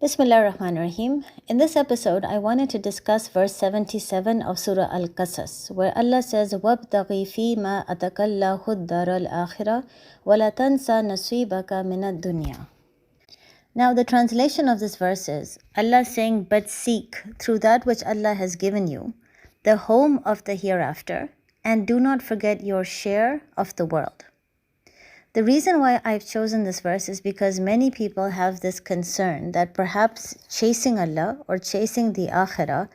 Bismillah ar-Rahman ar-Rahim. In this episode, I wanted to discuss verse 77 of Surah Al-Qasas, where Allah says, وَابْتَغِ فِي مَا أَتَكَ اللَّهُ الدَّارَ الْآخِرَةَ وَلَا تَنْسَى نَصِيبَكَ مِنَ الدُّنْيَا. Now, the translation of this verse is, Allah saying, but seek through that which Allah has given you, the home of the hereafter, and do not forget your share of the world. The reason why I've chosen this verse is because many people have this concern that perhaps chasing Allah or chasing the akhirah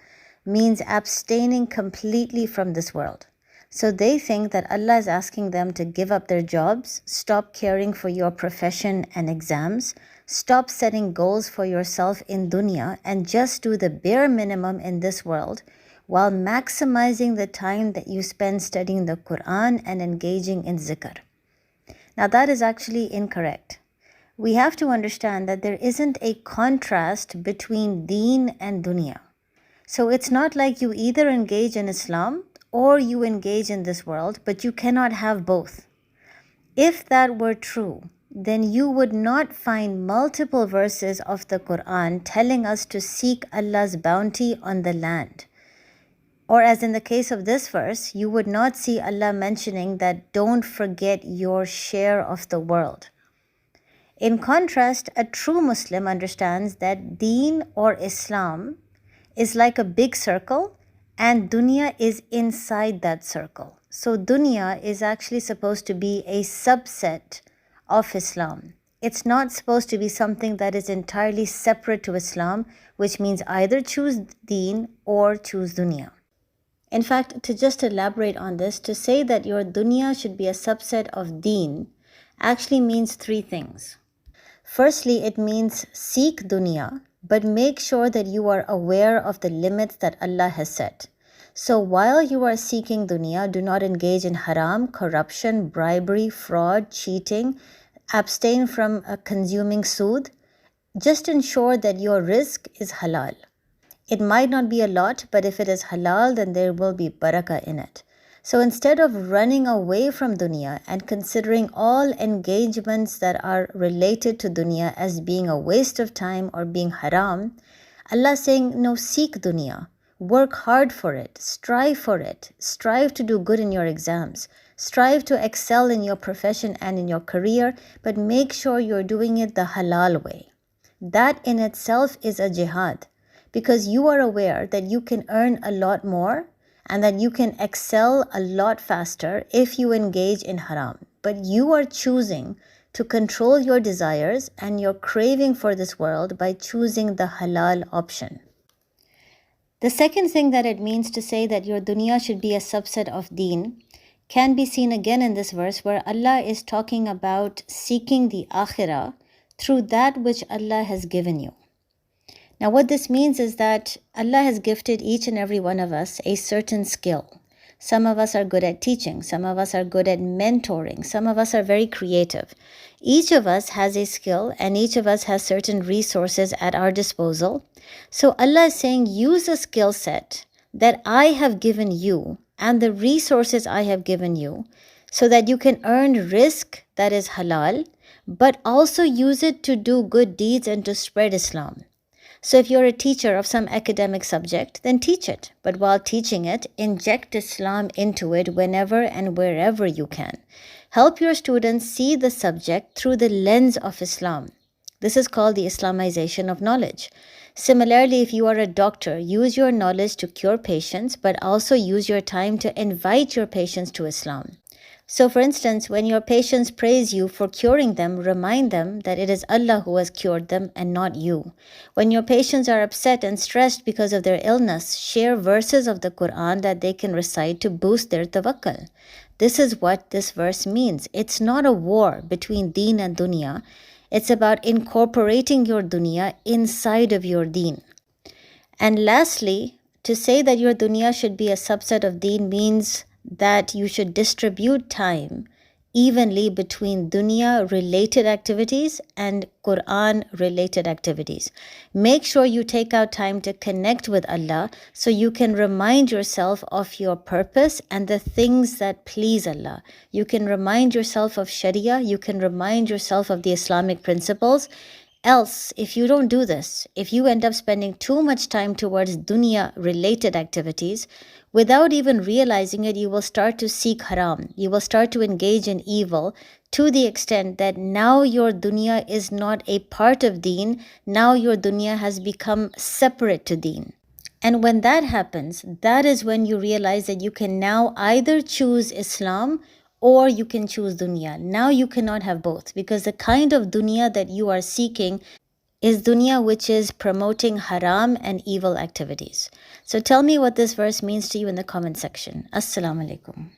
means abstaining completely from this world. So they think that Allah is asking them to give up their jobs, stop caring for your profession and exams, stop setting goals for yourself in dunya, and just do the bare minimum in this world while maximizing the time that you spend studying the Quran and engaging in zikr. Now that is actually incorrect. We have to understand that there isn't a contrast between deen and dunya. So it's not like you either engage in Islam or you engage in this world, but you cannot have both. If that were true, then you would not find multiple verses of the Quran telling us to seek Allah's bounty on the land. Or as in the case of this verse, you would not see Allah mentioning that don't forget your share of the world. In contrast, a true Muslim understands that Deen or Islam is like a big circle and dunya is inside that circle. So dunya is actually supposed to be a subset of Islam. It's not supposed to be something that is entirely separate to Islam, which means either choose Deen or choose dunya. In fact, to just elaborate on this, to say that your dunya should be a subset of deen actually means three things. Firstly, it means seek dunya, but make sure that you are aware of the limits that Allah has set. So while you are seeking dunya, do not engage in haram, corruption, bribery, fraud, cheating, abstain from consuming sood. Just ensure that your rizq is halal. It might not be a lot, but if it is halal, then there will be barakah in it. So instead of running away from dunya and considering all engagements that are related to dunya as being a waste of time or being haram, Allah is saying, no, seek dunya. Work hard for it. Strive for it. Strive to do good in your exams. Strive to excel in your profession and in your career, but make sure you're doing it the halal way. That in itself is a jihad. Because you are aware that you can earn a lot more and that you can excel a lot faster if you engage in haram. But you are choosing to control your desires and your craving for this world by choosing the halal option. The second thing that it means to say that your dunya should be a subset of deen can be seen again in this verse where Allah is talking about seeking the akhirah through that which Allah has given you. Now what this means is that Allah has gifted each and every one of us a certain skill. Some of us are good at teaching, some of us are good at mentoring, some of us are very creative. Each of us has a skill and each of us has certain resources at our disposal. So Allah is saying, use a skill set that I have given you and the resources I have given you so that you can earn rizq that is halal, but also use it to do good deeds and to spread Islam. So if you're a teacher of some academic subject, then teach it. But while teaching it, inject Islam into it whenever and wherever you can. Help your students see the subject through the lens of Islam. This is called the Islamization of knowledge. Similarly, if you are a doctor, use your knowledge to cure patients, but also use your time to invite your patients to Islam. So for instance, when your patients praise you for curing them, remind them that it is Allah who has cured them and not you. When your patients are upset and stressed because of their illness, share verses of the Quran that they can recite to boost their tawakkul. This is what this verse means. It's not a war between deen and dunya. It's about incorporating your dunya inside of your deen. And lastly, to say that your dunya should be a subset of deen means that you should distribute time evenly between dunya-related activities and Quran-related activities. Make sure you take out time to connect with Allah so you can remind yourself of your purpose and the things that please Allah. You can remind yourself of Sharia, you can remind yourself of the Islamic principles, Else, if you don't do this, if you end up spending too much time towards dunya related activities, without even realizing it, you will start to seek haram. You will start to engage in evil to the extent that now your dunya is not a part of Deen. Now your dunya has become separate to Deen. And when that happens, that is when you realize that you can now either choose Islam or you can choose dunya. Now you cannot have both, because the kind of dunya that you are seeking is dunya which is promoting haram and evil activities. So tell me what this verse means to you in the comment section. Assalamu alaikum.